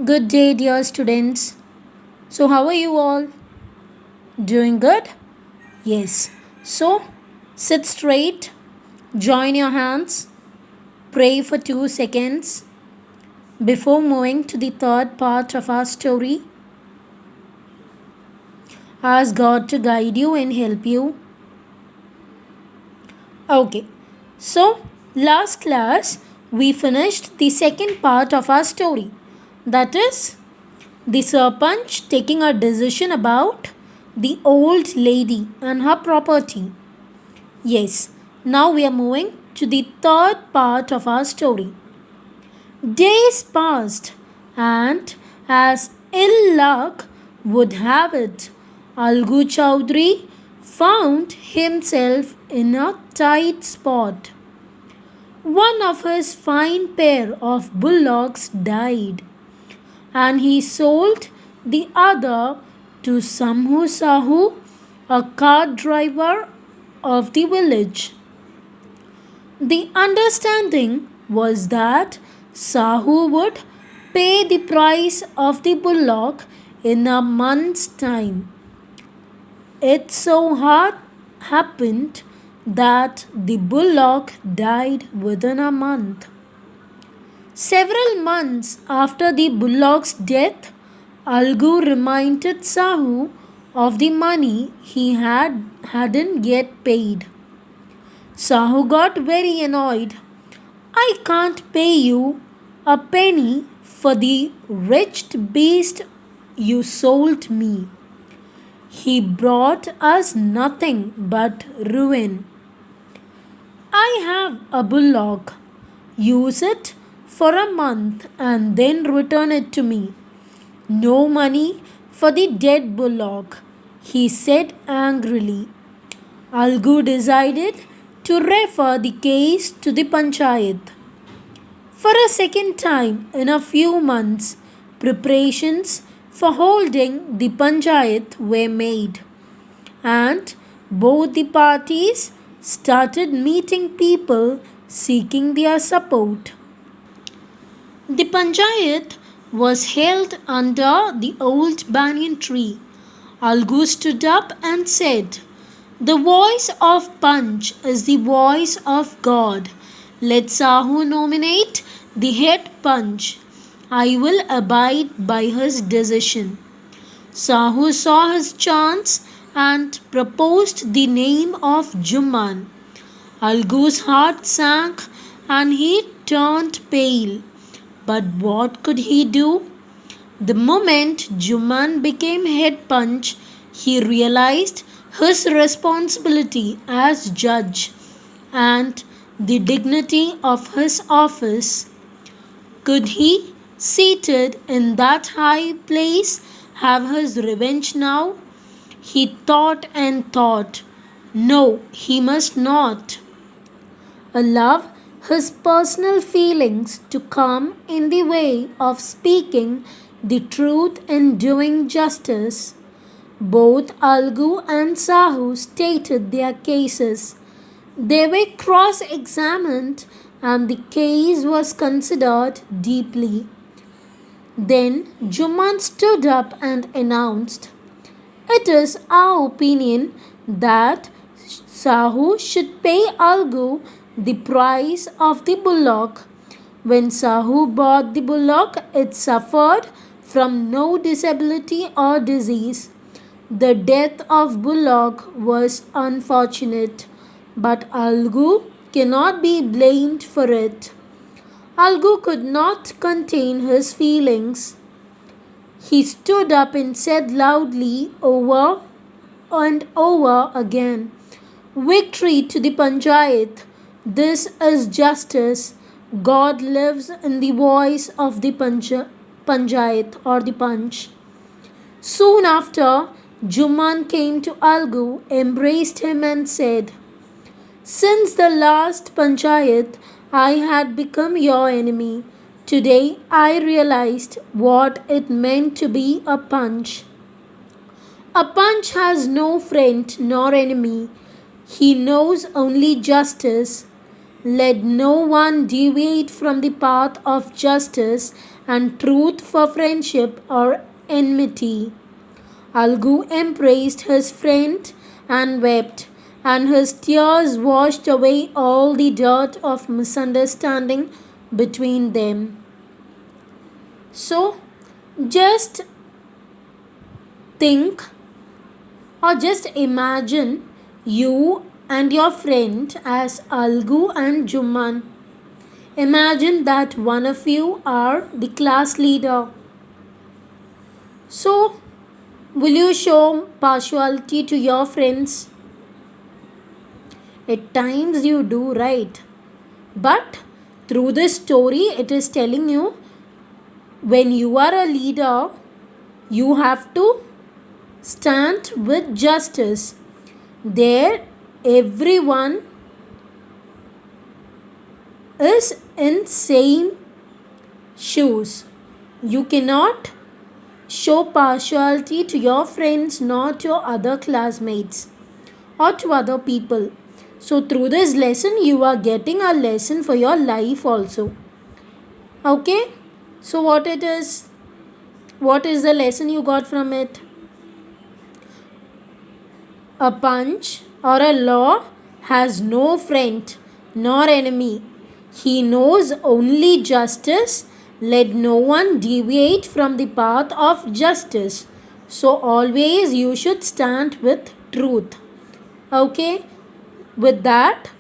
Good day, dear students. So, how are you all? Doing good? Yes. So, sit straight, join your hands, pray for 2 seconds before moving to the third part of our story. Ask God to guide you and help you. Okay. So, last class we finished the second part of our story. That is the serpent taking a decision about the old lady and her property. Yes, now we are moving to the third part of our story. Days passed, and as ill luck would have it, Algu Chowdhury found himself in a tight spot. One of his fine pair of bullocks died, and he sold the other to Samhu Sahu, a cart driver of the village. The understanding was that Sahu would pay the price of the bullock in a month's time. It so happened that the bullock died within a month. Several months after the bullock's death, Algu reminded Sahu of the money he hadn't yet paid. Sahu got very annoyed. I can't pay you a penny for the wretched beast you sold me. He brought us nothing but ruin. I have a bullock. Use it for a month and then return it to me. No money for the dead bullock, he said angrily. Algu decided to refer the case to the panchayat. For a second time in a few months, preparations for holding the panchayat were made, and both the parties started meeting people seeking their support. The panchayat was held under the old banyan tree. Algu stood up and said, "The voice of Panch is the voice of God. Let Sahu nominate the head Panch. I will abide by his decision." Sahu saw his chance and proposed the name of Jumman. Algu's heart sank and he turned pale. But what could he do? The moment Jumman became head Panch, he realized his responsibility as judge and the dignity of his office. Could he, seated in that high place, have his revenge now? He thought and thought. No, he must not. Allow his personal feelings to come in the way of speaking the truth and doing justice. Both Algu and Sahu stated their cases. They were cross examined and the case was considered deeply. Then Jumman stood up and announced, "It is our opinion that Sahu should pay Algu the price of the bullock. When Sahu bought the bullock, it suffered from no disability or disease. The death of bullock was unfortunate, but Algu cannot be blamed for it." Algu could not contain his feelings. He stood up and said loudly over and over again, "Victory to the panchayat! This is justice. God lives in the voice of the panchayat or the panch." Soon after, Jumman came to Algu, embraced him and said, "Since the last panchayat, I had become your enemy. Today I realized what it meant to be a panch. A panch has no friend nor enemy. He knows only justice. Let no one deviate from the path of justice and truth for friendship or enmity. Algu embraced his friend and wept, and his tears washed away all the dirt of misunderstanding between them. So, just think or just imagine you and your friend as Algu and Jumman. Imagine that one of you are the class leader. So, will you show partiality to your friends? At times you do, right? But through this story, it is telling you when you are a leader, you have to stand with justice. There, everyone is in same shoes. You cannot show partiality to your friends, not your other classmates or to other people. So, through this lesson, you are getting a lesson for your life also. Okay? So, what it is? What is the lesson you got from it? A punch or a law has no friend nor enemy. He knows only justice. Let no one deviate from the path of justice. So, always you should stand with truth. Okay? With that,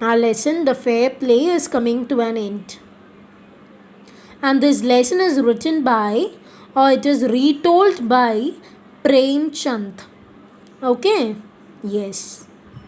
our lesson, The Fair Play, is coming to an end. And this lesson is written by, or it is retold by, Prem Chand. Okay? Yes.